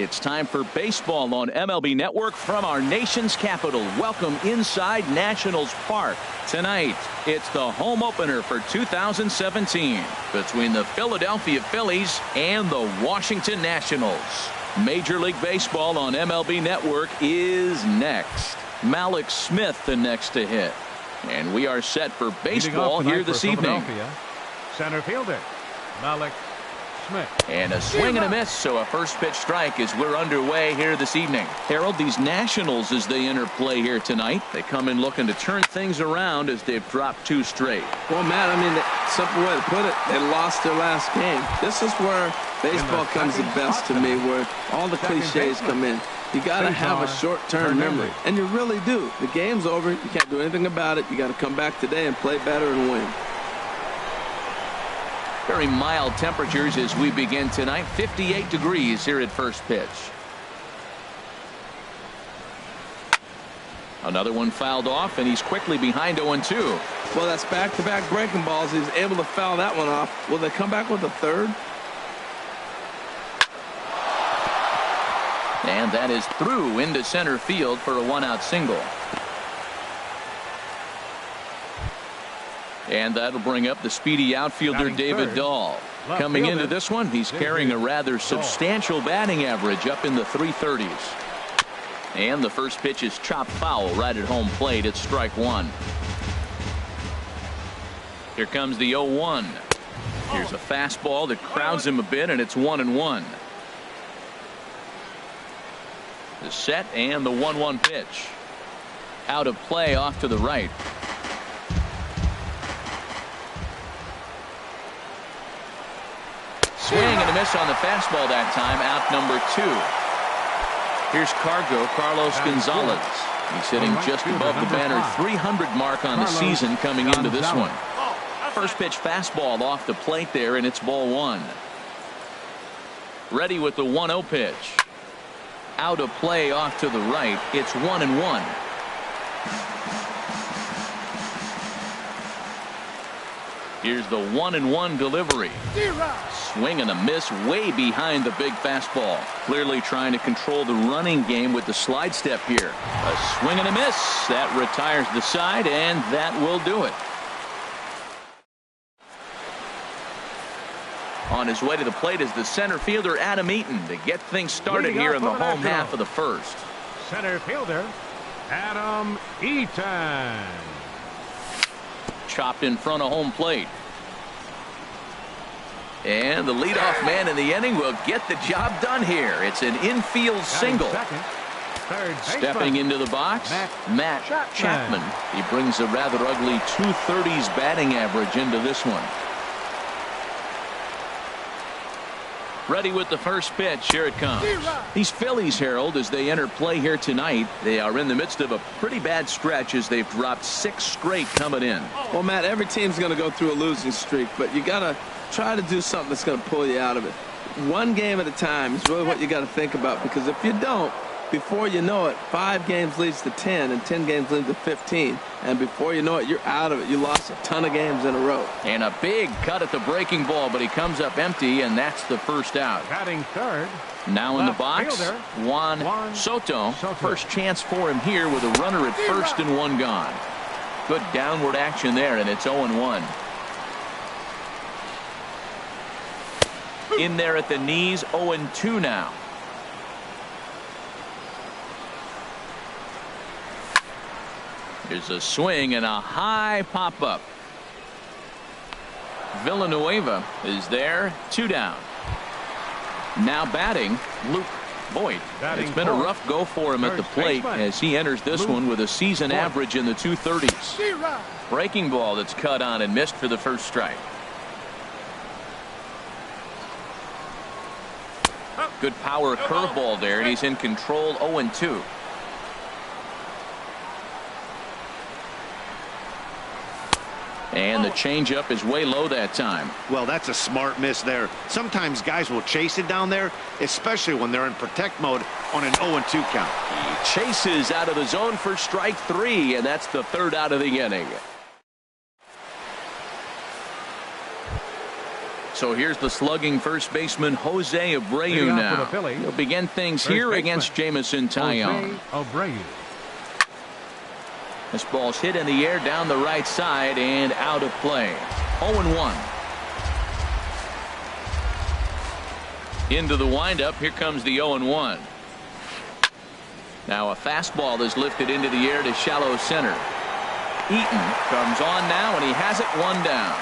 It's time for baseball on MLB Network from our nation's capital. Welcome inside Nationals Park. Tonight, it's the home opener for 2017 between the Philadelphia Phillies and the Washington Nationals. Major League Baseball on MLB Network is next. Malik Smith the next to hit. And we are set for baseball here this evening. Center fielder, Malik Smith. And a swing and a miss, so a first pitch strike as we're underway here this evening. Harold, these Nationals, as they enter play here tonight, they come in looking to turn things around as they've dropped 2 straight. Well, Matt, I mean, the simple way to put it, they lost their last game. This is where baseball comes the best to me, where all the cliches come in. You got to have a short-term memory, and you really do. The game's over. You can't do anything about it. You got to come back today and play better and win. Very mild temperatures as we begin tonight. 58 degrees here at first pitch. Another one fouled off, and he's quickly behind 0-2. Well, that's back-to-back breaking balls. He's able to foul that one off. Will they come back with a third? And that is through into center field for a 1-out single. And that'll bring up the speedy outfielder David Dahl. Coming into this one, he's carrying a rather substantial batting average up in the 330s. And the first pitch is chopped foul right at home plate. It's strike 1. Here comes the 0-1. Here's a fastball that crowds him a bit, and it's 1-1. The set and the 1-1 pitch. Out of play off to the right. Swing and a miss on the fastball that time. Out number 2. Here's Carlos Gonzalez. He's hitting just above the banner 300 mark on the season coming into this one. First pitch fastball off the plate there, and it's ball 1. Ready with the 1-0 pitch. Out of play off to the right. It's 1-1. Here's the 1-1 delivery. Swing and a miss way behind the big fastball. Clearly trying to control the running game with the slide step here. A swing and a miss. That retires the side, and that will do it. On his way to the plate is the center fielder Adam Eaton to get things started here in the home half of the first. Center fielder Adam Eaton. Chopped in front of home plate. And the leadoff man in the inning will get the job done here. It's an infield single. Stepping into the box, Matt Chapman. He brings a rather ugly 230s batting average into this one. Ready with the first pitch. Here it comes. These Phillies, Harold, as they enter play here tonight, they are in the midst of a pretty bad stretch as they've dropped 6 straight coming in. Well, Matt, every team's going to go through a losing streak, but you got to try to do something that's going to pull you out of it. One game at a time is really what you got to think about, because if you don't, before you know it, 5 games leads to 10, and 10 games lead to 15. And before you know it, you're out of it. You lost a ton of games in a row. And a big cut at the breaking ball, but he comes up empty, and that's the first out. Batting third. Now in the box, Juan Soto. First chance for him here with a runner at first and 1 gone. Good downward action there, and it's 0-1. In there at the knees, 0-2 now. There's a swing and a high pop-up. Villanueva is there, 2 down. Now batting, Luke Voigt. It's been a rough go for him at the plate as he enters this one with a season average in the 230s. Breaking ball that's cut on and missed for the first strike. Good power curveball there, and he's in control. 0-2. And the changeup is way low that time. Well, that's a smart miss there. Sometimes guys will chase it down there, especially when they're in protect mode on an 0-2 count. He chases out of the zone for strike 3, and that's the 3rd out of the inning. So here's the slugging first baseman Jose Abreu now. He'll begin things here against Jamison Tyone. This ball's hit in the air down the right side and out of play. 0-1. Into the windup. Here comes the 0-1. Now a fastball is lifted into the air to shallow center. Eaton comes on now, and he has it one down.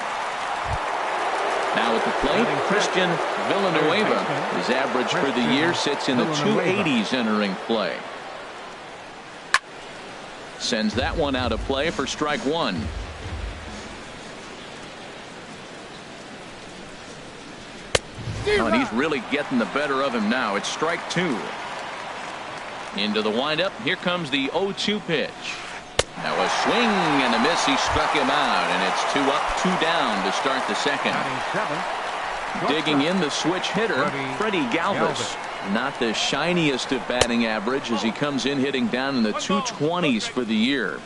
Now at the plate, Christian Villanueva. His average for the year sits in the 280s entering play. Sends that one out of play for strike one. Oh, and he's really getting the better of him now. It's strike two. Into the windup. Here comes the 0-2 pitch. Now a swing and a miss. He struck him out, and it's 2 up, 2 down to start the second. Digging in the switch hitter, Freddie Galvis. Not the shiniest of batting average as he comes in hitting down in the 220s for the year.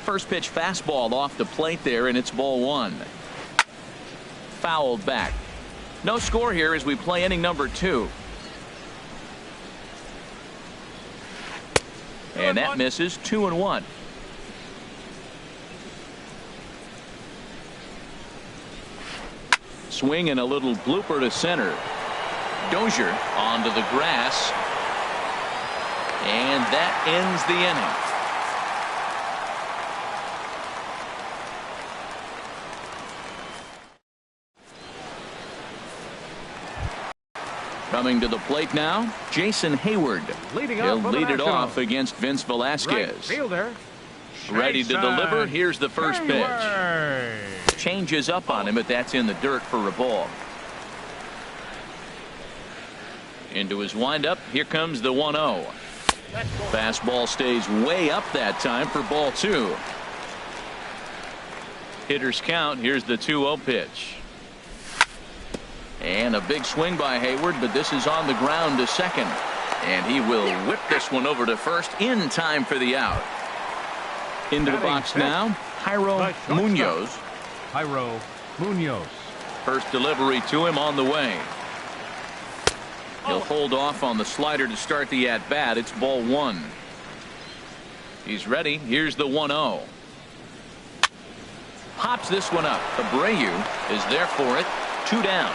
First pitch fastball off the plate there, and it's ball one. Fouled back. No score here as we play inning number 2. And that misses. 2-1. Swing and a little blooper to center. Dozier onto the grass. And that ends the inning. Coming to the plate now, Jason Hayward. He'll lead it off against Vince Velasquez. Ready to deliver. Here's the first pitch. Changes up on him, but that's in the dirt for a ball. Into his windup. Here comes the 1-0. Fastball stays way up that time for ball two. Hitters count. Here's the 2-0 pitch. And a big swing by Hayward, but this is on the ground to second. And he will whip this one over to first in time for the out. Into the box now, Jairo Munoz. First delivery to him on the way. He'll hold off on the slider to start the at-bat. It's ball one. He's ready. Here's the 1-0. Pops this one up. Abreu is there for it. 2 down.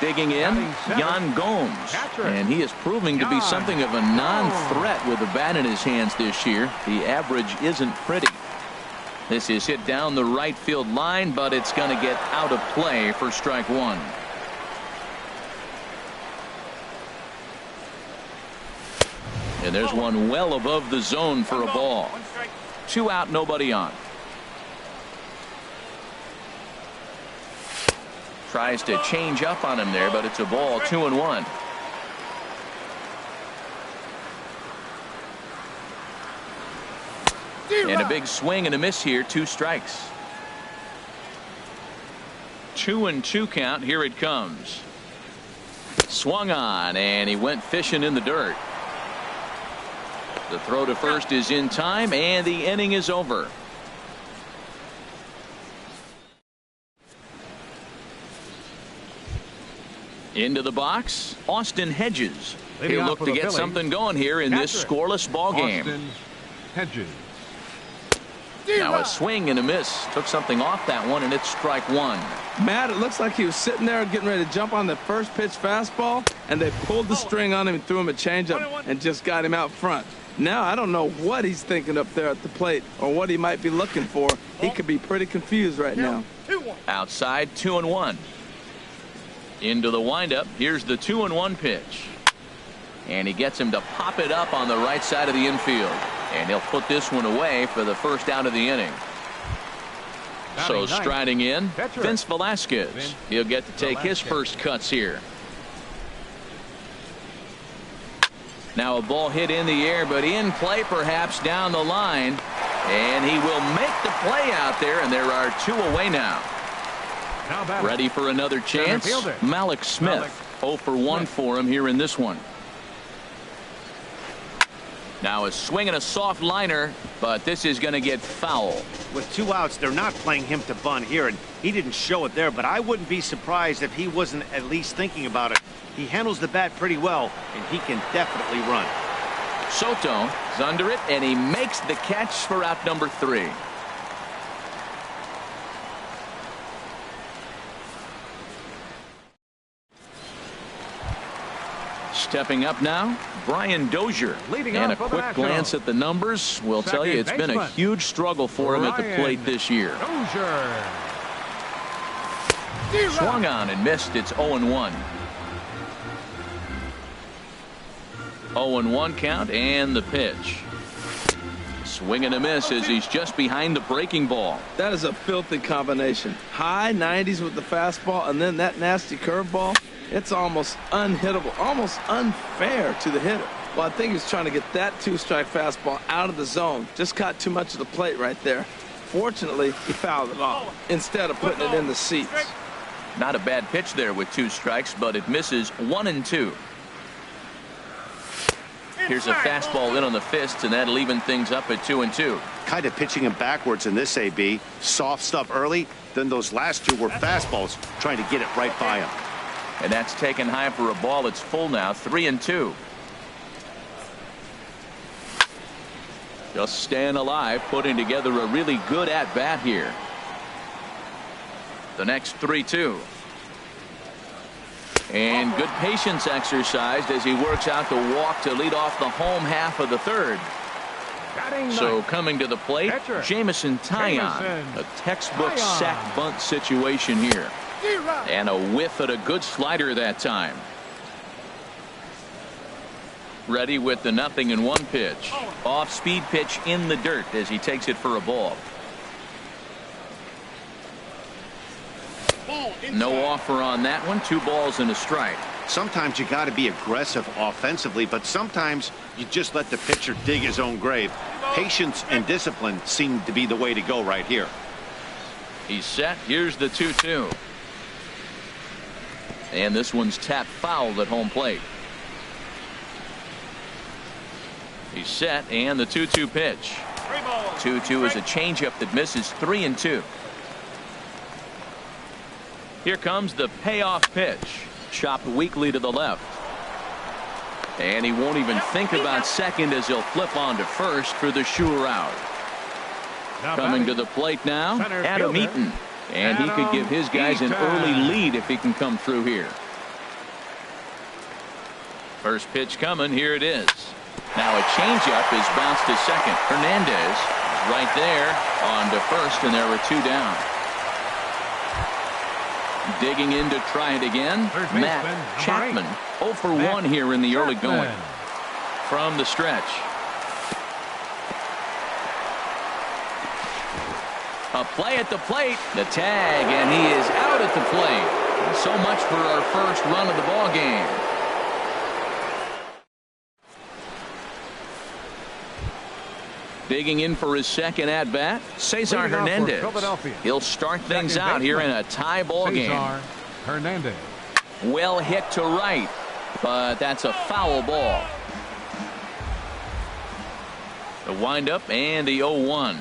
Digging in, Yan Gomes. And he is proving to be something of a non-threat with the bat in his hands this year. The average isn't pretty. This is hit down the right field line, but it's going to get out of play for strike one. And there's one well above the zone for a ball. 2 out, nobody on. Tries to change up on him there, but it's a ball. 2-1. And a big swing and a miss here. 2 strikes. 2-2 count. Here it comes. Swung on, and he went fishing in the dirt. The throw to first is in time, and the inning is over. Into the box, Austin Hedges. He'll look to get something going here in this scoreless ball game. Now a swing and a miss. Took something off that one, and it's strike one. Matt, it looks like he was sitting there getting ready to jump on the first pitch fastball, and they pulled the string on him and threw him a changeup and just got him out front. Now I don't know what he's thinking up there at the plate or what he might be looking for. He could be pretty confused right now. Outside, 2-1. Into the windup. Here's the 2-1 pitch. And he gets him to pop it up on the right side of the infield. And he'll put this one away for the first out of the inning. So striding in, Vince Velasquez. He'll get to take his first cuts here. Now a ball hit in the air, but in play perhaps down the line. And he will make the play out there, and there are 2 away now. Ready for another chance? Malik Smith. 0 for 1 for him here in this one. Now a swing and a soft liner, but this is going to get foul. With 2 outs, they're not playing him to bunt here, and he didn't show it there, but I wouldn't be surprised if he wasn't at least thinking about it. He handles the bat pretty well, and he can definitely run. Soto is under it, and he makes the catch for out number 3. Stepping up now, Brian Dozier. Leading and a off for the quick glance at the numbers will tell you it's been a huge struggle for him at the plate this year. Dozier. Swung on and missed. It's 0-1. 0-1 count and the pitch. Swing and a miss as he's just behind the breaking ball. That is a filthy combination. High 90s with the fastball and then that nasty curveball. It's almost unhittable, almost unfair to the hitter. Well, I think he's trying to get that 2-strike fastball out of the zone. Just caught too much of the plate right there. Fortunately, he fouled it off instead of putting it in the seats. Not a bad pitch there with 2 strikes, but it misses 1-2. Here's a fastball in on the fist, and that'll even things up at 2-2. Kind of pitching him backwards in this AB. Soft stuff early, then those last 2 were fastballs, trying to get it right by him. And that's taken high for a ball. It's full now, 3-2. Just staying alive, putting together a really good at-bat here. The next 3-2. And good patience exercised as he works out the walk to lead off the home half of the 3rd. So coming to the plate, Jamison Taillon. A textbook sack bunt situation here. And a whiff at a good slider that time. Ready with the 0-1 pitch. Off-speed pitch in the dirt as he takes it for a ball. No offer on that one. 2 balls and a strike. Sometimes you got to be aggressive offensively, but sometimes you just let the pitcher dig his own grave. Patience and discipline seem to be the way to go right here. He's set. Here's the 2-2. And this one's tapped foul at home plate. He's set, and the 2-2 pitch. 2-2 is a changeup that misses. 3-2. Here comes the payoff pitch. Chopped weakly to the left. And he won't even think about second as he'll flip on to first for the sure out. Coming to the plate now, Adam Eaton. And he could give his guys an early lead if he can come through here. First pitch coming. Here it is. Now a changeup is bounced to second. Hernandez is right there on to first, and there were 2 down. Digging in to try it again. Matt Chapman 0 for 1 here in the early going. From the stretch. A play at the plate. The tag, and he is out at the plate. So much for our first run of the ball game. Digging in for his second at bat, Cesar Hernandez. He'll start things out here in a tie ball game. Hernandez. Well hit to right, but that's a foul ball. The windup and the 0-1.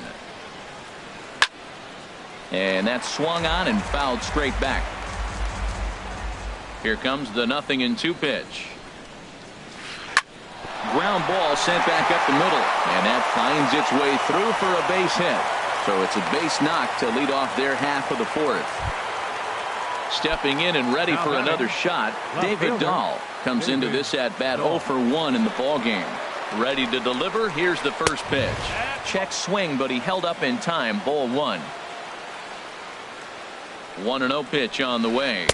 And that's swung on and fouled straight back. Here comes the 0-2 pitch. Ground ball sent back up the middle, and that finds its way through for a base hit. So it's a base knock to lead off their half of the 4th. Stepping in and ready for another shot, David Dahl comes into this at bat 0 for 1 in the ball game. Ready to deliver. Here's the first pitch. Check swing, but he held up in time. Ball 1. 1-0 pitch on the way.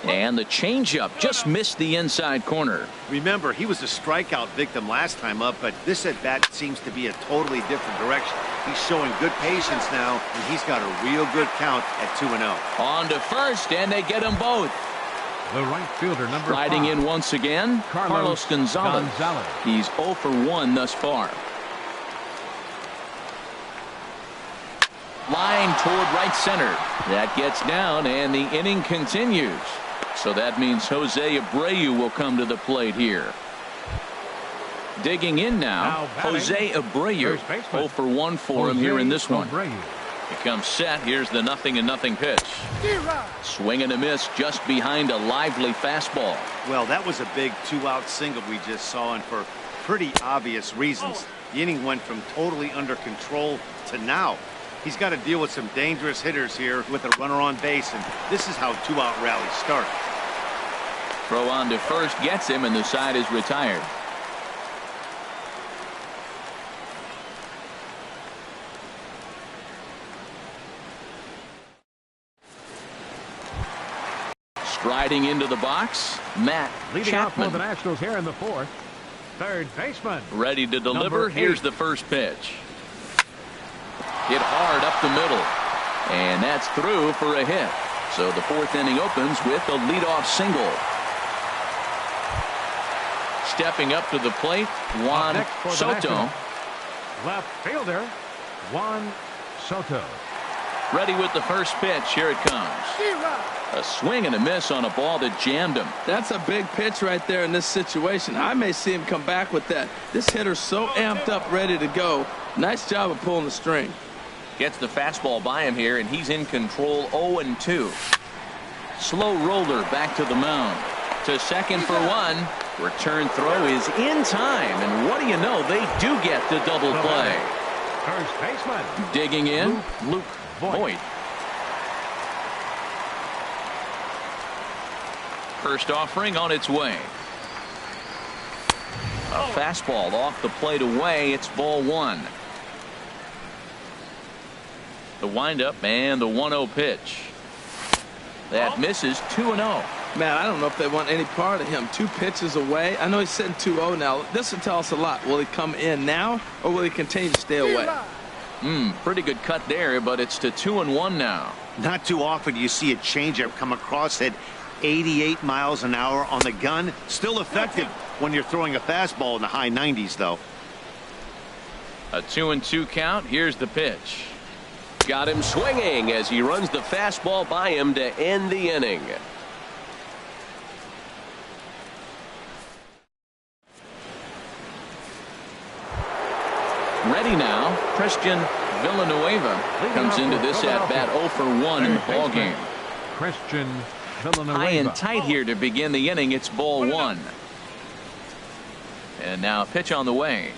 And the changeup just missed the inside corner. Remember, he was a strikeout victim last time up, but this at bat seems to be a totally different direction. He's showing good patience now, and he's got a real good count at 2-0. On to first, and they get them both. The right fielder, number 5. Riding in once again, Carlos Gonzalez. He's 0 for 1 thus far. Line toward right center. That gets down, and the inning continues. So that means Jose Abreu will come to the plate here. Digging in now, Jose Abreu. 0 for 1 for him here in this one. He comes set. Here's the 0-0 pitch. Swing and a miss just behind a lively fastball. Well, that was a big 2-out single we just saw, and for pretty obvious reasons. The inning went from totally under control to now. He's got to deal with some dangerous hitters here with a runner on base, and this is how 2-out rallies start. Throw on to first gets him, and the side is retired. Striding into the box, Matt Leading off for Chapman. the Nationals here in the fourth. Third baseman. Ready to deliver. Number 8. Here's the first pitch. Hit hard up the middle. And that's through for a hit. So the fourth inning opens with a leadoff single. Stepping up to the plate, Juan Soto. Left fielder, Juan Soto. Ready with the first pitch. Here it comes. A swing and a miss on a ball that jammed him. That's a big pitch right there in this situation. I may see him come back with that. This hitter's so amped up, ready to go. Nice job of pulling the string. Gets the fastball by him here, and he's in control. 0-2. Slow roller back to the mound. To second for 1. Return throw is in time, and what do you know? They do get the double play. First baseman. Digging in, Luke Voigt. First offering on its way. A fastball off the plate away. It's ball 1. The windup and the 1-0 pitch. That misses. 2-0. Man, I don't know if they want any part of him. 2 pitches away. I know he's sitting 2-0 now. This will tell us a lot. Will he come in now, or will he continue to stay away? Pretty good cut there, but it's to 2-1 now. Not too often you see a changeup come across at 88 miles an hour on the gun. Still effective when you're throwing a fastball in the high 90s, though. A 2-2 count. Here's the pitch. Got him swinging as he runs the fastball by him to end the inning. Ready now, Christian Villanueva comes into this at-bat 0 for 1 in the ball game. Christian Villanueva. High and tight here to begin the inning. It's ball 1. And now a pitch on the way.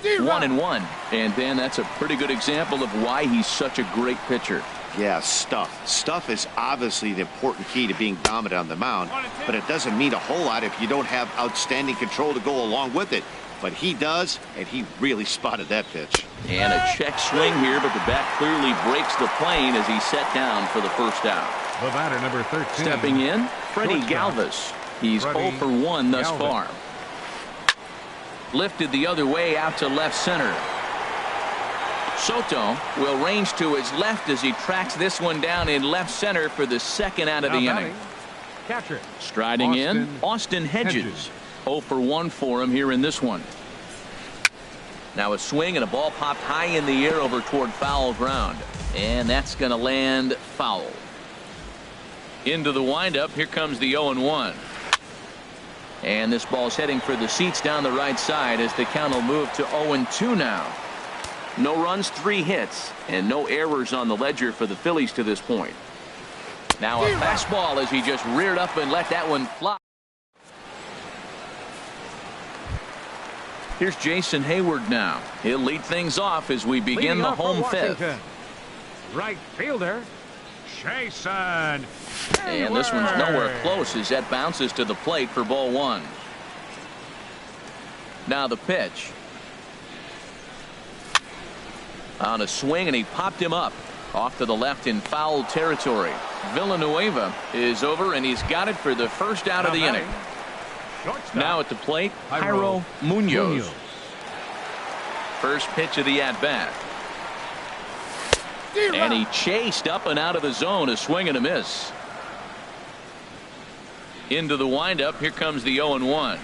1-1. And then that's a pretty good example of why he's such a great pitcher. Yeah, stuff. Stuff is obviously the important key to being dominant on the mound, but it doesn't mean a whole lot if you don't have outstanding control to go along with it. But he does, and he really spotted that pitch. And a check swing here, but the bat clearly breaks the plane as he's set down for the first out. The batter, number 13. Stepping in, Freddie Shortstop. Galvis. He's Freddie 0 for 1 thus Galvis. far. Lifted the other way out to left center. Soto will range to his left as he tracks this one down in left center for the second out of the inning. Catcher. Striding in, Austin Hedges. 0 for 1 for him here in this one. Now a swing and a ball popped high in the air over toward foul ground. And that's going to land foul. Into the windup. Here comes the 0-1. And this ball's heading for the seats down the right side as the count will move to 0-2 now. No runs, 3 hits, and no errors on the ledger for the Phillies to this point. Now a fastball as he just reared up and let that one fly. Here's Jason Hayward now. He'll lead things off as we begin the home fifth. Right fielder, Jason Hayward. And this one's nowhere close as that bounces to the plate for ball 1. Now the pitch. On a swing, and he popped him up off to the left in foul territory. Villanueva is over, and he's got it for the first out of the inning. Shortstop. Now at the plate, Jairo Munoz. First pitch of the at-bat. And he chased up and out of the zone, a swing and a miss. Into the windup. Here comes the 0-1.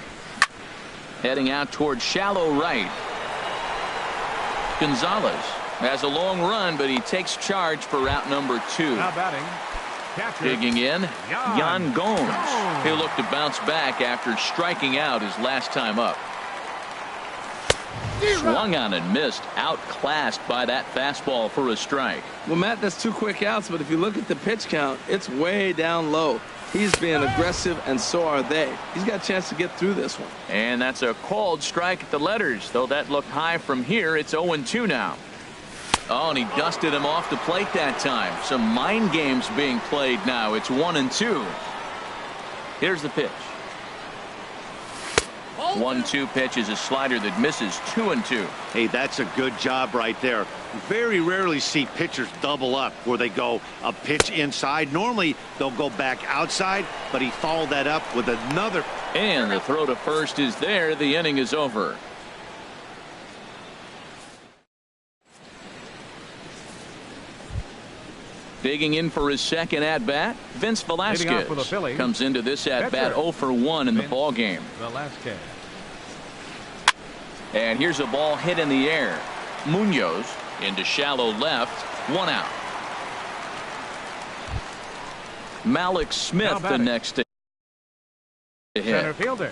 Heading out toward shallow right. Gonzalez has a long run, but he takes charge for route number 2. Now batting, Catcher. Digging in, Jan Gomes. Gomes. He'll look to bounce back after striking out his last time up. Swung on and missed, outclassed by that fastball for a strike. Well, Matt, that's 2 quick outs, but if you look at the pitch count, it's way down low. He's being aggressive, and so are they. He's got a chance to get through this one. And that's a called strike at the letters. Though that looked high from here, it's 0-2 now. Oh, and he dusted him off the plate that time. Some mind games being played now. It's 1-2. Here's the pitch. 1-2 pitch is a slider that misses. 2-2. Hey, that's a good job right there. Very rarely see pitchers double up where they go a pitch inside. Normally they'll go back outside, but he followed that up with another. And the throw to first is there. The inning is over. Digging in for his second at-bat, Vince Velasquez for the Phillies. comes into this at-bat 0 for 1 in the ball game. Velasquez. And here's a ball hit in the air. Munoz into shallow left, 1 out. Malik Smith the next to hit. Center fielder.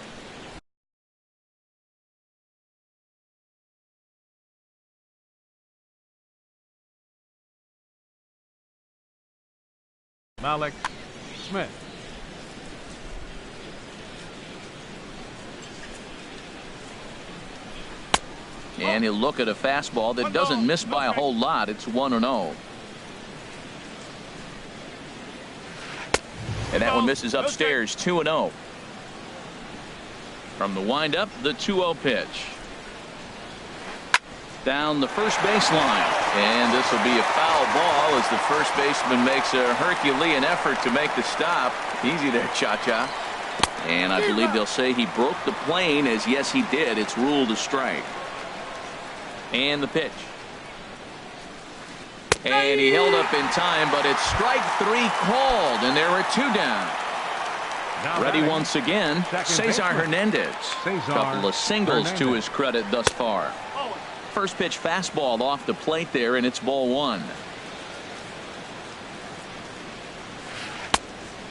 Malik Smith. And he'll look at a fastball that doesn't miss by a whole lot. It's 1-0. And that one misses upstairs. 2-0. From the windup, the 2-0 pitch. Down the first baseline. And this will be a foul ball as the first baseman makes a Herculean effort to make the stop. Easy there, Cha-Cha. And I believe they'll say he broke the plane, as yes, he did. It's ruled a strike. And the pitch. And he held up in time, but it's strike 3 called, and there are 2 down. Ready once again, Cesar Hernandez. Couple of singles to his credit thus far. First pitch fastball off the plate there, and it's ball 1.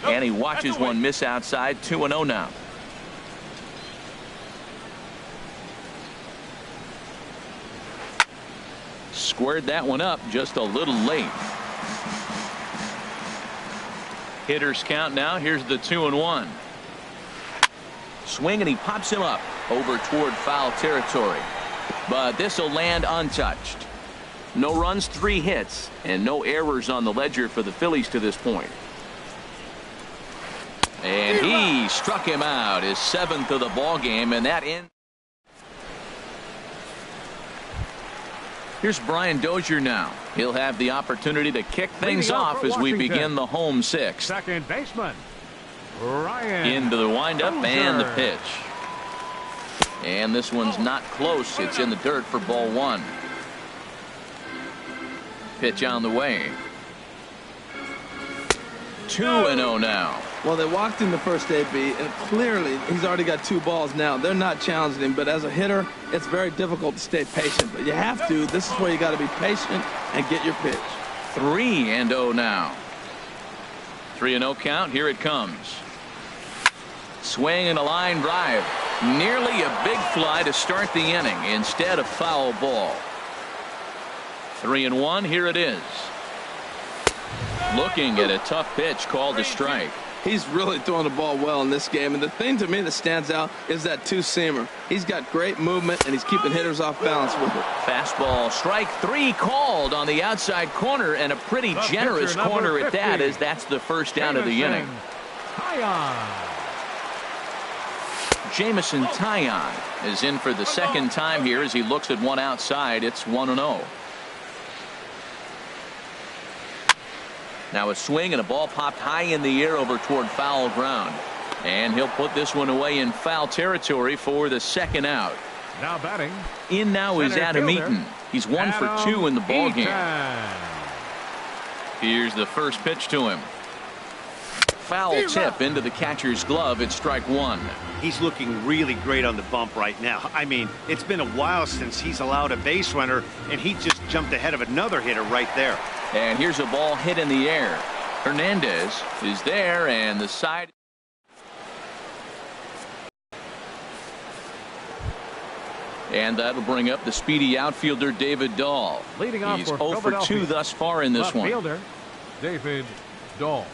And he watches one miss outside. 2-0 now. Squared that one up just a little late. Hitters count now. Here's the 2-1. Swing, and he pops him up over toward foul territory. But this will land untouched. No runs, 3 hits, and no errors on the ledger for the Phillies to this point. And he struck him out, his 7th of the ball game, and that ends. Here's Brian Dozier now. He'll have the opportunity to kick things off as we begin the home 6th. Second baseman Ryan Into the windup and the Dozier. pitch. And this one's not close. It's in the dirt for ball 1. Pitch on the way. 2-0 now. Well, they walked in the first AB, and clearly he's already got 2 balls now. They're not challenging him, but as a hitter, it's very difficult to stay patient. But you have to. This is where you got to be patient and get your pitch. 3-0 now. 3-0 count. Here it comes. Swing and a line drive. Nearly a big fly to start the inning. Instead, a foul ball. 3-1. Here it is. Looking at a tough pitch called a strike. He's really throwing the ball well in this game, and the thing to me that stands out is that 2-seamer. He's got great movement, and he's keeping hitters off balance with it. Fastball, strike 3 called on the outside corner, and a pretty generous corner at that, as that's the first down of the inning. Jamison Taillon is in for the second time here as he looks at one outside. It's 1-0. Now a swing, and a ball popped high in the air over toward foul ground. And he'll put this one away in foul territory for the second out. Now batting. In now is Adam Eaton. He's 1 for 2 in the ball game. Here's the first pitch to him. Foul tip into the catcher's glove. It's strike 1. He's looking really great on the bump right now. I mean, it's been a while since he's allowed a base runner, and he just jumped ahead of another hitter right there. And here's a ball hit in the air. Hernandez is there, and the side. And that'll bring up the speedy outfielder David Dahl. Leading off He's for 0 for 2 thus far in this left one. fielder, David Dahl.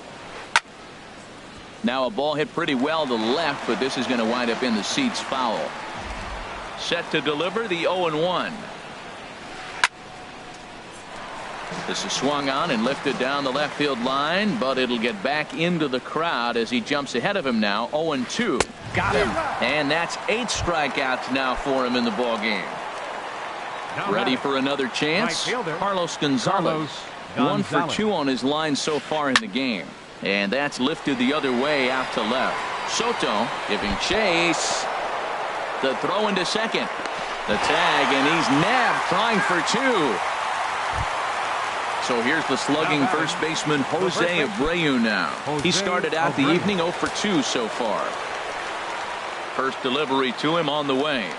Now a ball hit pretty well to left, but this is going to wind up in the seats foul. Set to deliver the 0-1. This is swung on and lifted down the left field line, but it'll get back into the crowd as he jumps ahead of him now. 0-2. Got him. And that's 8 strikeouts now for him in the ball game. Ready for another chance. Carlos Gonzalez. 1 for 2 on his line so far in the game. And that's lifted the other way out to left. Soto giving chase. The throw into second. The tag, and he's nabbed, trying for 2. So here's the slugging first baseman Jose Abreu now. He started out the evening 0 for 2 so far. First delivery to him on the way.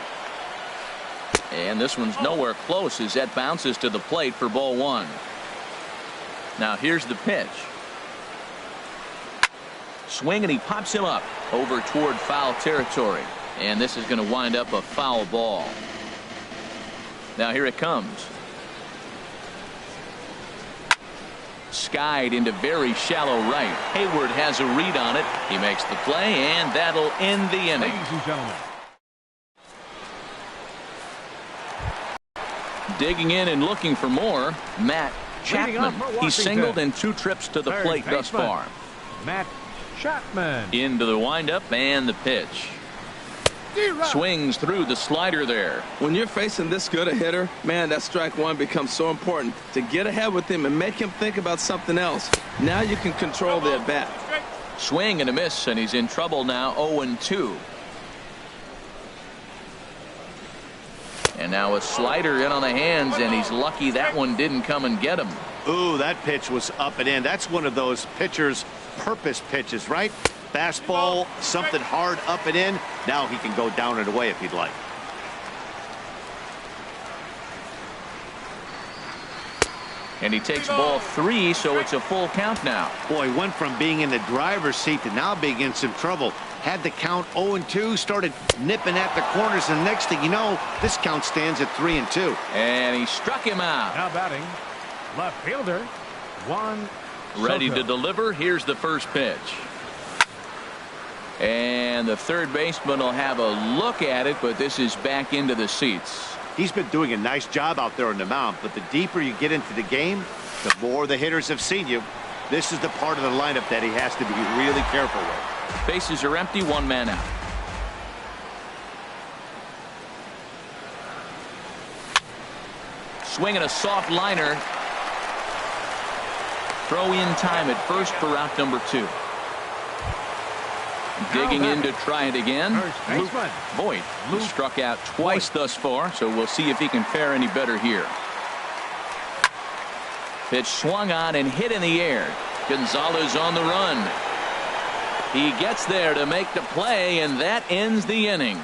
And this one's nowhere close as that bounces to the plate for ball 1. Now here's the pitch. Swing, and he pops him up over toward foul territory. And this is going to wind up a foul ball. Now here it comes. Skied into very shallow right. Hayward has a read on it. He makes the play, and that'll end the inning. Ladies and gentlemen. Digging in and looking for more, Matt Chapman. He's singled in 2 trips to the plate thus far. Matt Chapman. Into the windup and the pitch. Swings through the slider there. When you're facing this good a hitter, man, that strike 1 becomes so important to get ahead with him and make him think about something else. Now you can control the at bat. Swing and a miss, and he's in trouble now. 0-2. And now a slider in on the hands, and he's lucky that one didn't come and get him. Ooh, that pitch was up and in. That's one of those pitcher's purpose pitches, right? Fastball, something hard up and in. Now he can go down and away if he'd like. And he takes ball 3, so it's a full count now. Boy, went from being in the driver's seat to now being in some trouble. Had the count 0-2, started nipping at the corners, and the next thing you know, this count stands at 3-2. And he struck him out. Now batting, left fielder, Juan Ready Soto. to deliver. Here's the first pitch. And the third baseman will have a look at it, but this is back into the seats. He's been doing a nice job out there on the mound, but the deeper you get into the game, the more the hitters have seen you. This is the part of the lineup that he has to be really careful with. Bases are empty, 1 man out. Swinging a soft liner. Throw in time at first for out number 2. Digging in to try it again. Luke Voigt struck out twice thus far, so we'll see if he can fare any better here. Pitch swung on and hit in the air. Gonzalez on the run. He gets there to make the play, and that ends the inning.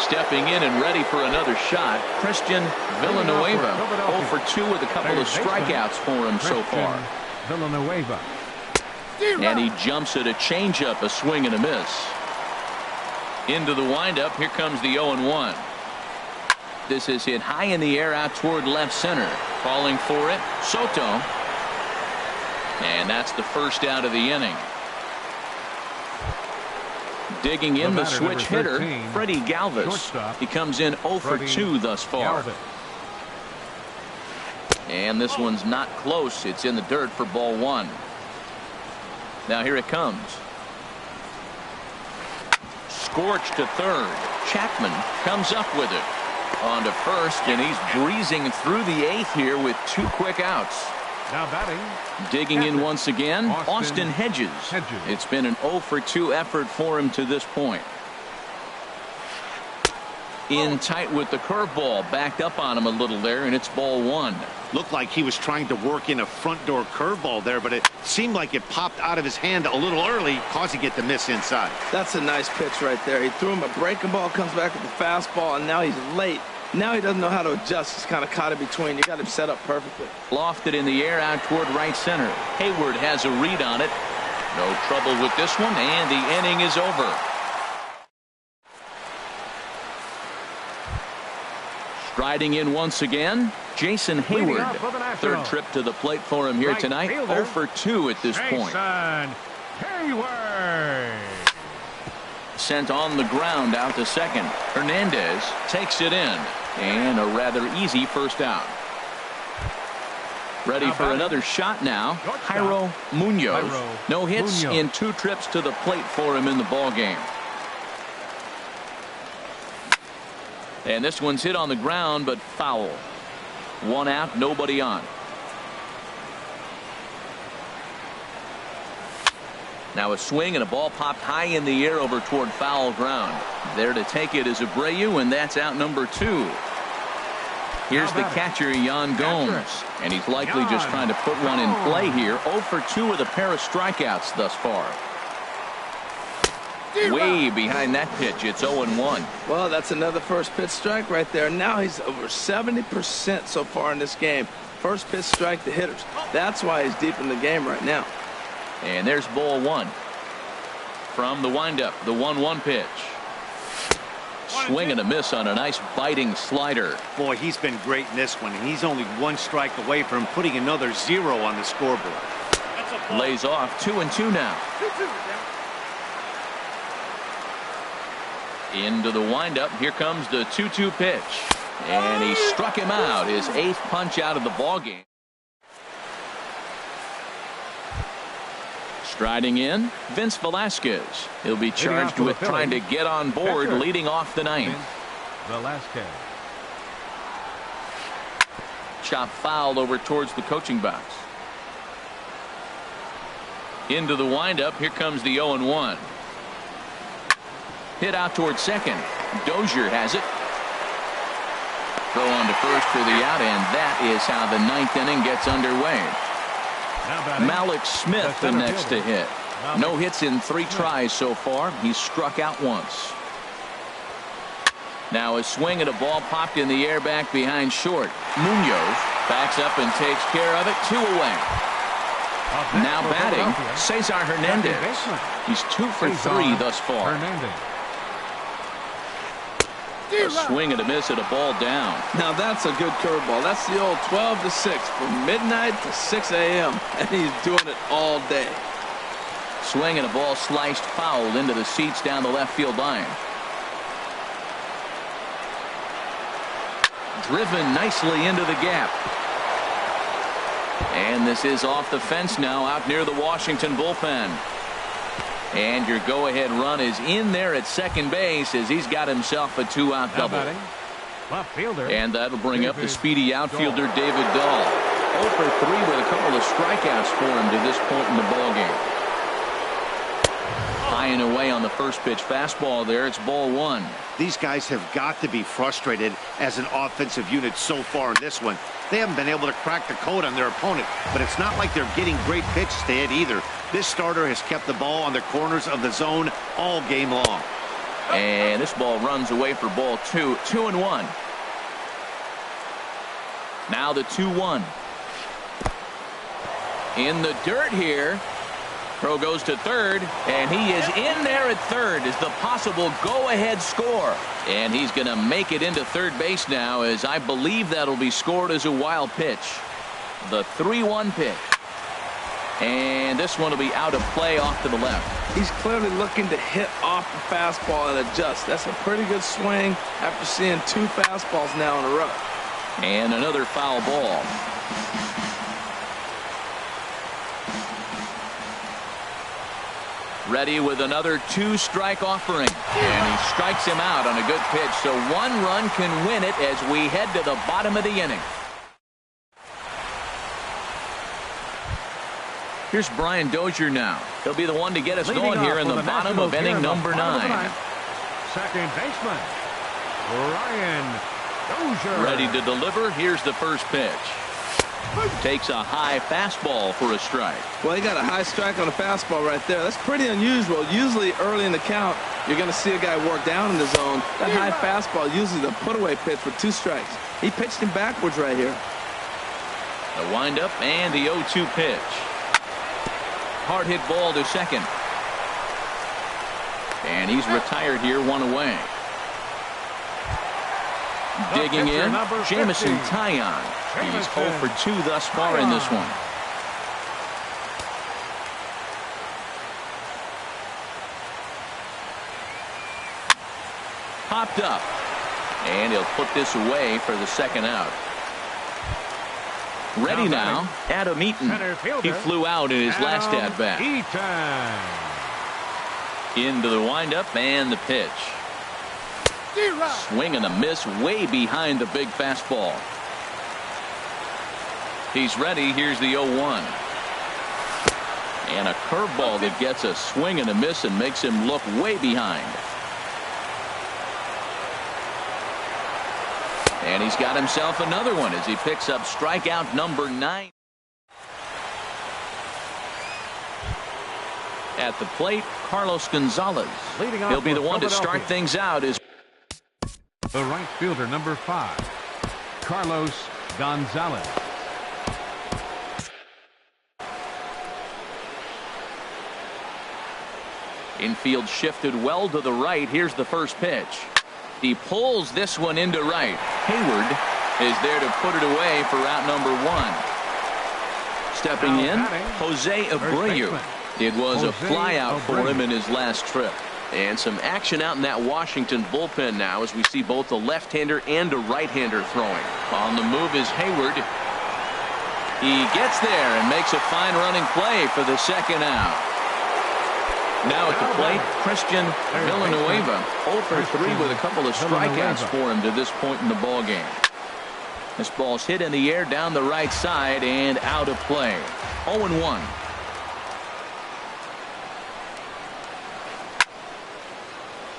Stepping in and ready for another shot, Christian Villanueva. 0 for 2 with a couple of strikeouts for him so far. Villanueva. And he jumps at a changeup, a swing and a miss. Into the windup. Here comes the 0-1. This is hit high in the air out toward left center. Falling for it, Soto. And that's the first out of the inning. Digging in the switch hitter, Freddie Galvis. He comes in 0 for 2 thus far. And this one's not close. It's in the dirt for ball 1. Now here it comes. Scorched to third. Chapman comes up with it. On to first, and he's breezing through the 8th here with 2 quick outs. Now batting. Digging in once again, Austin Hedges. It's been an 0 for 2 effort for him to this point. In tight with the curveball, backed up on him a little there, and it's ball 1. Looked like he was trying to work in a front door curveball there, but it seemed like it popped out of his hand a little early, causing it to miss inside. That's a nice pitch right there. He threw him a breaking ball, comes back with the fastball, and now he's late. Now he doesn't know how to adjust. He's kind of caught in between. You got him set up perfectly. Lofted in the air out toward right center. Hayward has a read on it. No trouble with this one, and the inning is over. Striding in once again, Jason Hayward. Third trip to the plate for him here tonight. 0 for 2 at this point. Hayward. Sent on the ground out to second. Hernandez takes it in. And a rather easy first out. Ready for another shot now. Jairo Munoz. No hits in 2 trips to the plate for him in the ballgame. And this one's hit on the ground, but foul. 1 out, nobody on. Now a swing and a ball popped high in the air over toward foul ground. There to take it is Abreu, and that's out number 2. Here's the catcher, Yan Gomes, and he's likely just trying to put one in play here. 0 for 2 with a pair of strikeouts thus far. Way behind that pitch. It's 0-1. Well, that's another first pitch strike right there. Now he's over 70% so far in this game. First pitch strike to hitters. That's why he's deep in the game right now. And there's ball 1. From the windup, the 1-1 pitch. Swing and a miss on a nice biting slider. Boy, he's been great in this one, and he's only 1 strike away from putting another 0 on the scoreboard. Lays off 2-2 now. Into the windup. Here comes the 2-2 pitch. And he struck him out. His 8th punch out of the ballgame. Striding in, Vince Velasquez. He'll be charged with trying to get on board, leading off the 9th. Velasquez. Chop foul over towards the coaching box. Into the windup. Here comes the 0-1. Hit out towards second. Dozier has it. Throw on to first for the out, and that is how the 9th inning gets underway. Malik Smith the next to hit. No hits in 3 tries so far. He's struck out once. Now a swing and a ball popped in the air back behind short. Munoz backs up and takes care of it. 2 away. Now batting, Cesar Hernandez. He's 2 for 3 thus far. A swing and a miss at a ball down. Now that's a good curveball. That's the old 12 to 6 from midnight to 6 a.m. and he's doing it all day. Swing and a ball sliced foul into the seats down the left field line. Driven nicely into the gap. And this is off the fence now out near the Washington bullpen. And your go-ahead run is in there at second base as he's got himself a 2-out double. And that'll bring up the speedy outfielder David Dahl. 0 for 3 with a couple of strikeouts for him to this point in the ballgame. High and away on the first pitch fastball there. It's ball 1. These guys have got to be frustrated as an offensive unit so far in this one. They haven't been able to crack the code on their opponent, but it's not like they're getting great pitches to hit either. This starter has kept the ball on the corners of the zone all game long. And this ball runs away for ball 2. 2-1. Now the 2-1. In the dirt here. Throw goes to third, and he is in there at third as the possible go-ahead score. And he's going to make it into third base now, as I believe that'll be scored as a wild pitch. The 3-1 pitch. And this one will be out of play off to the left. He's clearly looking to hit off the fastball and adjust. That's a pretty good swing after seeing 2 fastballs now in a row. And another foul ball. Ready with another 2-strike offering. And he strikes him out on a good pitch. So 1 run can win it as we head to the bottom of the inning. Here's Brian Dozier now. He'll be the one to get us going here in the bottom of inning number 9. Second baseman, Brian Dozier. Ready to deliver. Here's the first pitch. Takes a high fastball for a strike. Well, he got a high strike on a fastball right there. That's pretty unusual. Usually early in the count, you're going to see a guy work down in the zone. That high fastball usually the put-away pitch for 2 strikes. He pitched him backwards right here. The windup and the 0-2 pitch. Hard hit ball to second. And he's retired here, 1 away. Digging in, Jamison Taillon. He's 0 for 2 thus far in this one. Popped up. And he'll put this away for the second out. Ready now, Adam Eaton. He flew out in his last at-bat. Into the windup and the pitch. Swing and a miss way behind the big fastball. He's ready. Here's the 0-1. And a curveball that gets a swing and a miss and makes him look way behind. And he's got himself another one as he picks up strikeout number 9. At the plate, Carlos Gonzalez. He'll be the one to start things out. Is the right fielder, number 5, Carlos Gonzalez. Infield shifted well to the right. Here's the first pitch. He pulls this one into right. Hayward is there to put it away for out number 1. Stepping in, Jose Abreu. It was a flyout for him in his last trip. And some action out in that Washington bullpen now as we see both a left-hander and a right-hander throwing. On the move is Hayward. He gets there and makes a fine running play for the second out. Now at the plate, Christian Villanueva, 0 for 3 with a couple of strikeouts for him to this point in the ballgame. This ball's hit in the air down the right side and out of play. 0-1.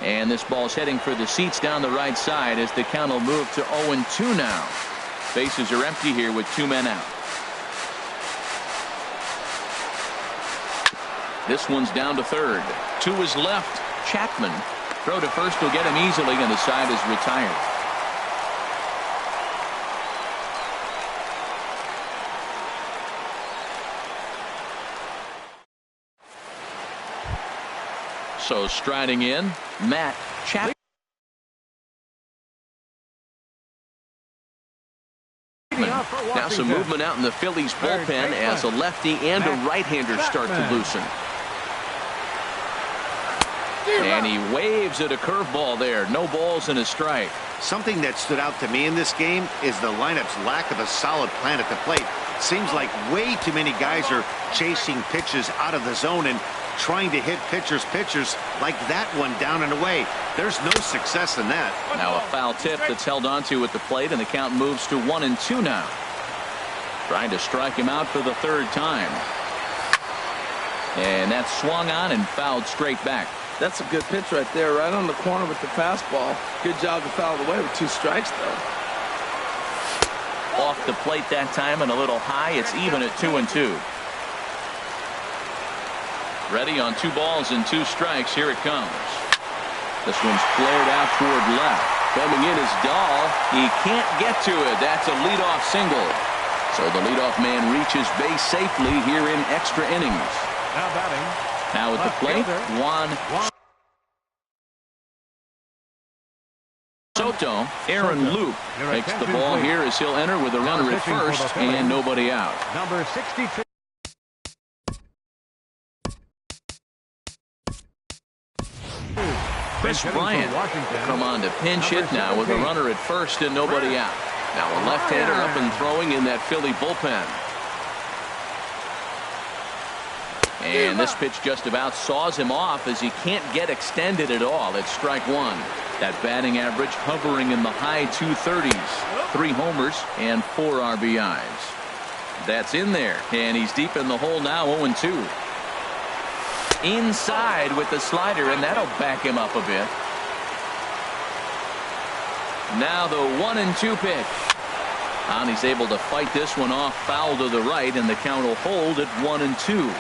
And this ball's heading for the seats down the right side as the count will move to 0-2 now. Bases are empty here with 2 men out. This one's down to third. To his left, Chapman. Throw to first will get him easily, and the side is retired. So striding in, Matt Chapman. Now some movement out in the Phillies bullpen as a lefty and a right-hander start to loosen. And he waves at a curveball there. No balls and a strike. Something that stood out to me in this game is the lineup's lack of a solid plan at the plate. Seems like way too many guys are chasing pitches out of the zone and trying to hit pitchers like that one down and away. There's no success in that. Now a foul tip that's held onto at the plate, and the count moves to 1-2 now. Trying to strike him out for the third time. And that's swung on and fouled straight back. That's a good pitch right there, right on the corner with the fastball. Good job to foul it away with 2 strikes, though. Off the plate that time and a little high. It's even at 2-2. Ready on 2 balls and 2 strikes. Here it comes. This one's flared out toward left. Coming in is Dahl. He can't get to it. That's a leadoff single. So the leadoff man reaches base safely here in extra innings. Now batting. Now at the plate, Juan Soto. Aaron Luke takes the ball here as he'll enter with a runner at first and nobody out. Number 62. Chris Bryant will come on to pinch hit now with a runner at first and nobody out. Now a left-hander up and throwing in that Philly bullpen. And this pitch just about saws him off as he can't get extended at all. It's strike 1. That batting average hovering in the high 230s. 3 homers and 4 RBIs. That's in there, and he's deep in the hole now. 0-2. Inside with the slider, and that'll back him up a bit. Now the 1-2 pitch. And he's able to fight this one off, foul to the right, and the count will hold at 1-2.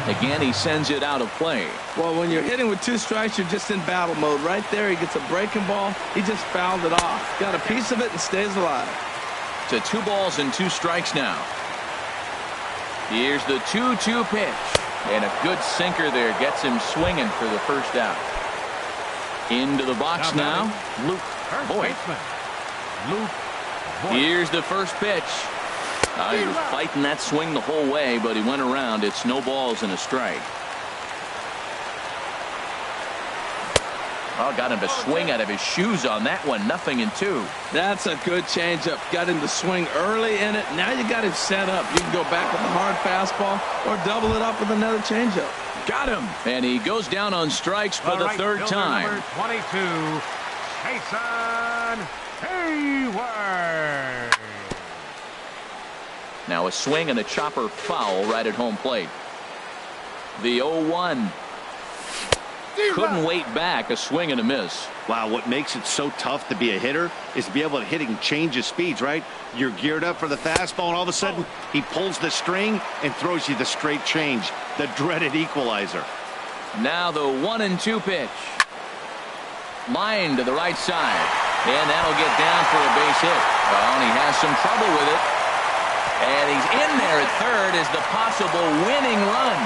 Again, he sends it out of play. Well, when you're hitting with 2 strikes, you're just in battle mode. Right there, he gets a breaking ball. He just fouled it off. Got a piece of it and stays alive. To 2 balls and 2 strikes now. Here's the 2-2 pitch. And a good sinker there gets him swinging for the first out. Into the box now, Luke Voigt. Here's the first pitch. He was fighting that swing the whole way, but he went around. It's no balls and a strike. Oh, got him to swing out of his shoes on that one. 0-2. That's a good changeup. Got him to swing early in it. Now you got him set up. You can go back with a hard fastball or double it up with another changeup. Got him. And he goes down on strikes for the third time. Number 22, Jason Hayward. Now a swing and a chopper foul right at home plate. The 0-1. Couldn't wait back. A swing and a miss. Wow, what makes it so tough to be a hitter is to be able to hit and change his speeds, right? You're geared up for the fastball, and all of a sudden, he pulls the string and throws you the straight change, the dreaded equalizer. Now the 1-2 pitch. Line to the right side. And that'll get down for a base hit. Well, and he has some trouble with it. And he's in there at third as the possible winning run.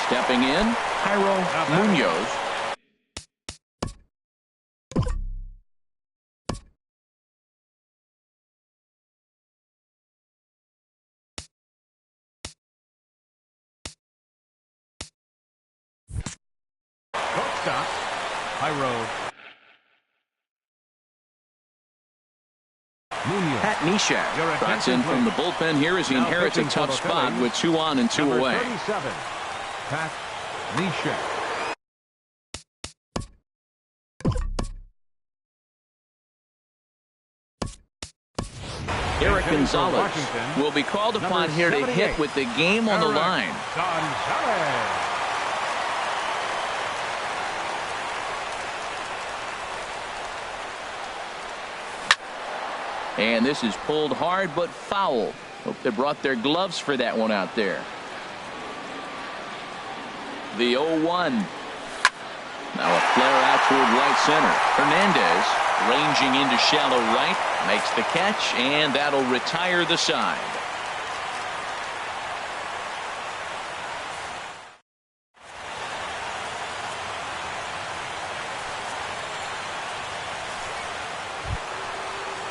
Stepping in, Jairo Munoz. Shortstop, Jairo Munoz. Pat Neshek trots in from the bullpen here as he inherits a tough spot with 2 on and 2 away. 37, Pat Neshek. Eric Gonzalez will be called upon here to hit with the game on the line. Gonzalez. And this is pulled hard but foul. Hope they brought their gloves for that one out there. The 0-1. Now a flare out toward right center. Hernandez ranging into shallow right. Makes the catch, and that'll retire the side.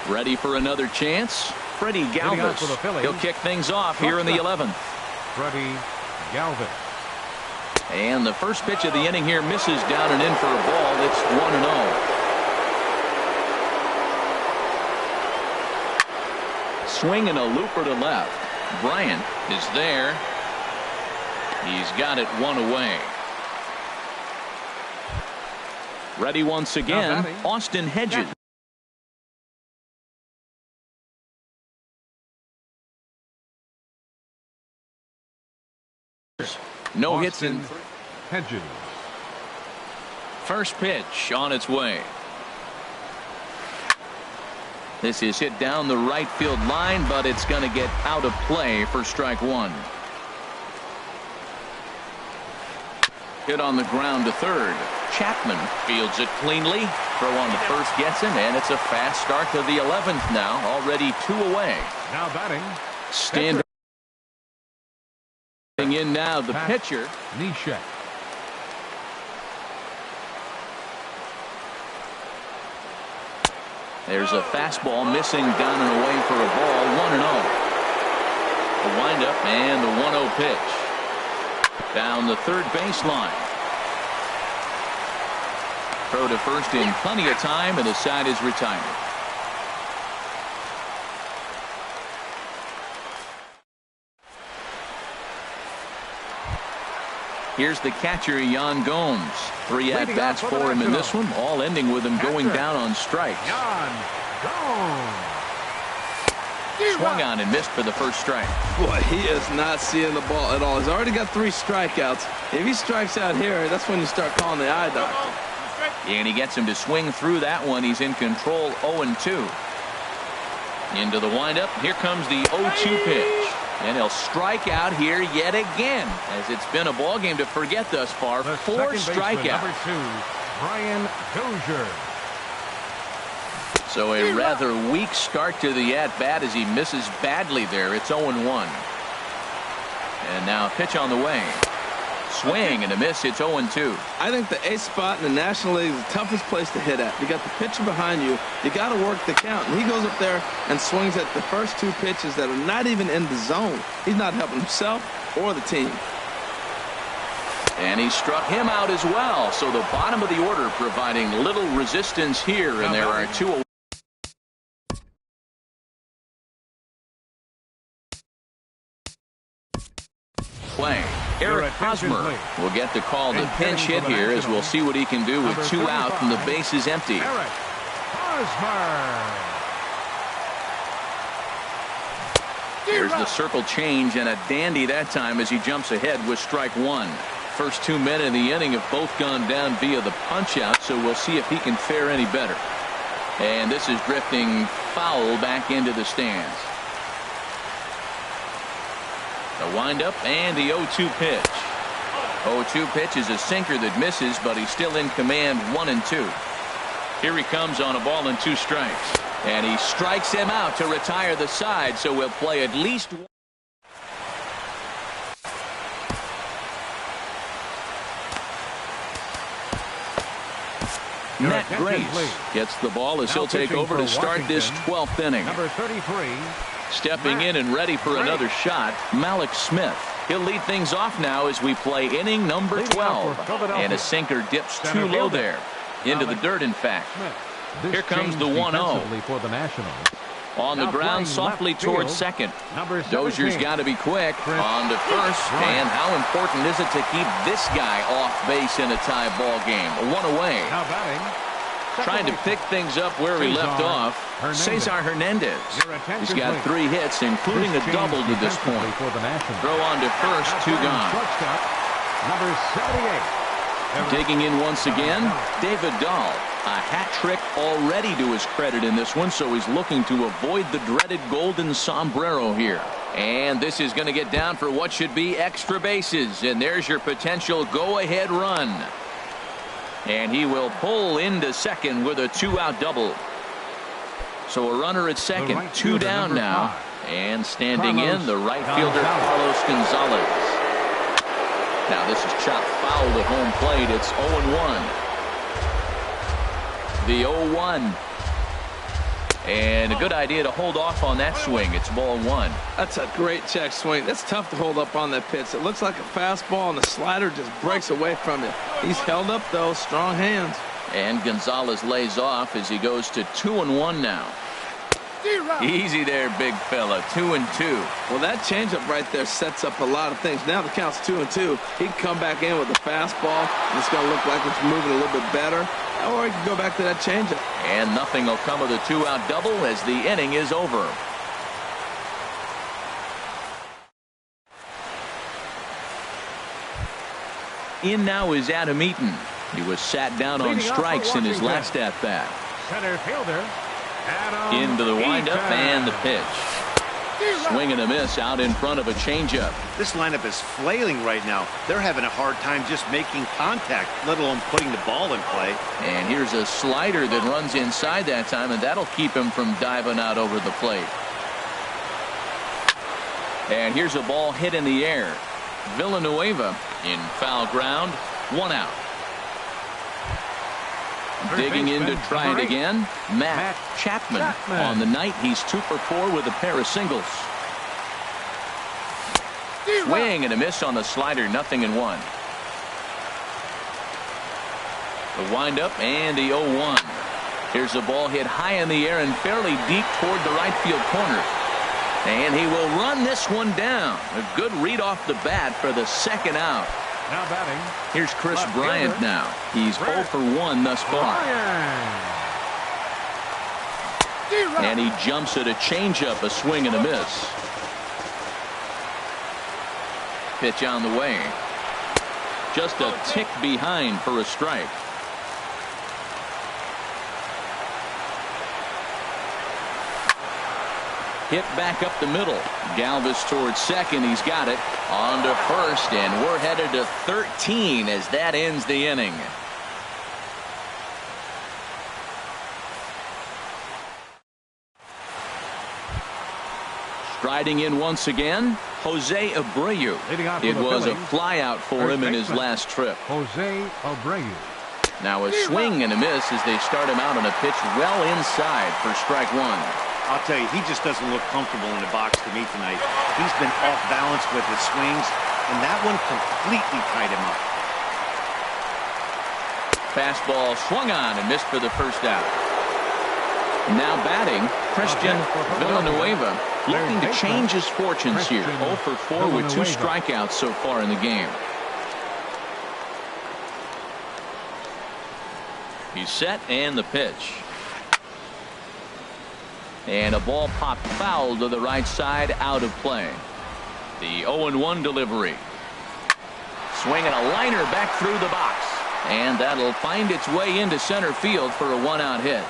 Ready for another chance? Freddie Galvis. He'll kick things off here in the 11th. Freddie Galvis. And the first pitch of the inning here misses down and in for a ball. It's 1-0. Swing and a looper to left. Bryant is there. He's got it 1 away. Ready once again, Austin Hedges. No hits in Hedges. First pitch on its way. This is hit down the right field line, but it's going to get out of play for strike 1. Hit on the ground to third. Chapman fields it cleanly. Throw on the first gets him, and it's a fast start to the 11th now. Already 2 away. Now batting. Standing in now the pitcher. Neshek. There's a fastball missing down and away for a ball. 1-0. The windup and the 1-0 pitch. Down the third baseline. Throw to first in plenty of time, and the side is retired. Here's the catcher, Yan Gomes. 3 at-bats for him in this one, all ending with him going down on strikes. Yan Gomes. Swung on and missed for the first strike. Boy, he is not seeing the ball at all. He's already got 3 strikeouts. If he strikes out here, that's when you start calling the eye doctor. And he gets him to swing through that one. He's in control 0-2. Into the windup. Here comes the 0-2 pitch. And he'll strike out here yet again, as it's been a ball game to forget thus far. The 4 strikeouts. Number 2, Brian Dozier. So a rather weak start to the at-bat as he misses badly there. It's 0-1. And now a pitch on the way. Swing and a miss. It's 0-2. I think the ace spot in the National League is the toughest place to hit at. You got the pitcher behind you. You got to work the count. And he goes up there and swings at the first 2 pitches that are not even in the zone. He's not helping himself or the team. And he struck him out as well. So the bottom of the order providing little resistance here. And there are 2 away. Play. Eric Hosmer will get the call to pinch hit here, as we'll see what he can do with 2 out and the base is empty. Eric Hosmer. Here's the circle change, and a dandy that time as he jumps ahead with strike 1. First 2 men in the inning have both gone down via the punch out, so we'll see if he can fare any better. And this is drifting foul back into the stands. The windup and the 0-2 pitch. 0-2 pitch is a sinker that misses, but he's still in command 1-2. Here he comes on a ball and 2 strikes. And he strikes him out to retire the side, so we'll play at least one. Matt Grace gets the ball as he'll take over to start this 12th inning. Number 33. Stepping in and ready for another shot, Malik Smith. He'll lead things off now as we play inning number 12. And a sinker dips too low there. Into the dirt, in fact. Here comes the 1-0. For the Nationals. On the ground softly towards second. Dozier's got to be quick. On to first. And how important is it to keep this guy off base in a tie ball game? 1 away. Now batting. Trying to pick things up where he left off. Cesar Hernandez. He's got 3 hits, including a double to this point. Throw on to first, 2 gone. Number 78. Digging in once again, David Dahl. A hat trick already to his credit in this one, so he's looking to avoid the dreaded golden sombrero here. And this is going to get down for what should be extra bases. And there's your potential go-ahead run. And he will pull into second with a 2-out double. So a runner at second, 2 down now. And standing in, the right fielder, Carlos Gonzalez. Now this is chopped foul at home plate. It's 0-1. The 0-1. And a good idea to hold off on that swing. It's ball 1. That's a great check swing. That's tough to hold up on that pitch. It looks like a fastball, and the slider just breaks away from it. He's held up, though. Strong hands. And Gonzalez lays off as he goes to 2-1 now. Easy there, big fella. 2-2. Well, that changeup right there sets up a lot of things. Now the count's 2-2. He can come back in with a fastball, and it's going to look like it's moving a little bit better. Or he can go back to that changeup. And nothing will come of the 2-out double as the inning is over. In now is Adam Eaton. He was sat down on strikes in his last at-bat. Center fielder, Adam Into the windup and the pitch. Swing and a miss out in front of a changeup. This lineup is flailing right now. They're having a hard time just making contact, let alone putting the ball in play. And here's a slider that runs inside that time, and that'll keep him from diving out over the plate. And here's a ball hit in the air. Villanueva in foul ground, 1 out. Digging in to try it again, Matt Chapman. On the night, he's 2 for 4 with a pair of singles. Swing and a miss on the slider, 0-1. The windup and the 0-1. Here's a ball hit high in the air and fairly deep toward the right field corner. And he will run this one down. A good read off the bat for the 2nd out. Now batting. Here's Chris Bryant now. He's 0 for 1 thus far. And he jumps at a changeup, a swing and a miss. Pitch on the way. Just a tick behind for a strike. Hit back up the middle. Galvis towards second. He's got it. On to first, and we're headed to 13 as that ends the inning. Striding in once again, Jose Abreu. It was a flyout for him in his last trip. Jose Abreu. Now a swing and a miss as they start him out on a pitch well inside for strike one. I'll tell you, he just doesn't look comfortable in the box to me tonight. He's been off balance with his swings, and that one completely tied him up. Fastball swung on and missed for the first out. Now batting, Christian Villanueva, looking to change his fortunes here. 0 for 4 with 2 strikeouts so far in the game. He's set, and the pitch. And a ball popped foul to the right side, out of play. The 0-1 delivery. Swinging a liner back through the box. And that'll find its way into center field for a 1-out hit.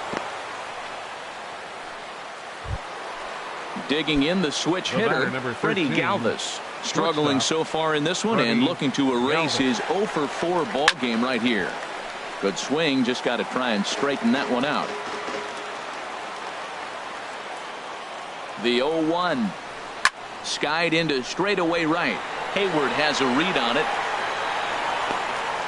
Digging in the switch hitter, Freddie Galvis. Struggling so far in this one and looking to erase his 0 for 4 ball game right here. Good swing, just got to try and straighten that one out. The 0-1. Skied into straightaway right. Hayward has a read on it.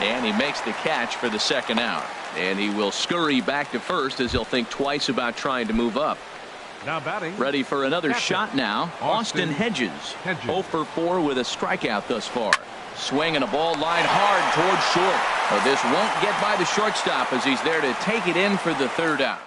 And he makes the catch for the second out. And he will scurry back to first as he'll think twice about trying to move up. Now batting. Ready for another shot now. Austin Hedges. 0 for 4 with a strikeout thus far. Swinging a ball line hard towards short. But this won't get by the shortstop as he's there to take it in for the third out.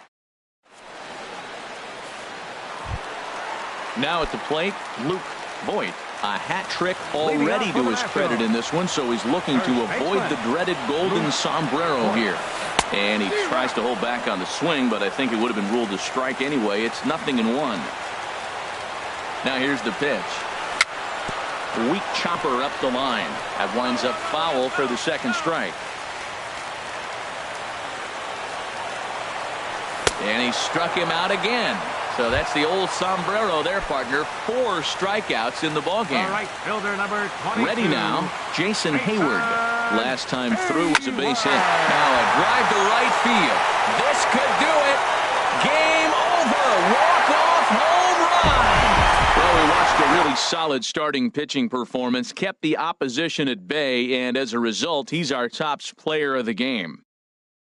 Now at the plate, Luke Voigt. A hat trick already to his credit in this one, so he's looking to avoid the dreaded golden sombrero here. And he tries to hold back on the swing, but I think it would have been ruled a strike anyway. It's 0-1. Now here's the pitch. Weak chopper up the line. That winds up foul for the second strike. And he struck him out again. So that's the old sombrero there, partner. 4 strikeouts in the ballgame. All right, fielder number 22. Ready now, Jason Hayward. Last time through was a base hit. Now a drive to right field. This could do it. Game over. Walk-off home run. Well, we watched a really solid starting pitching performance, kept the opposition at bay, and as a result, he's our top player of the game.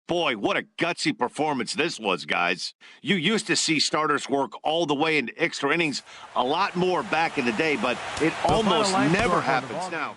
Boy, what a gutsy performance this was, guys. You used to see starters work all the way into extra innings a lot more back in the day, but it almost never happens now.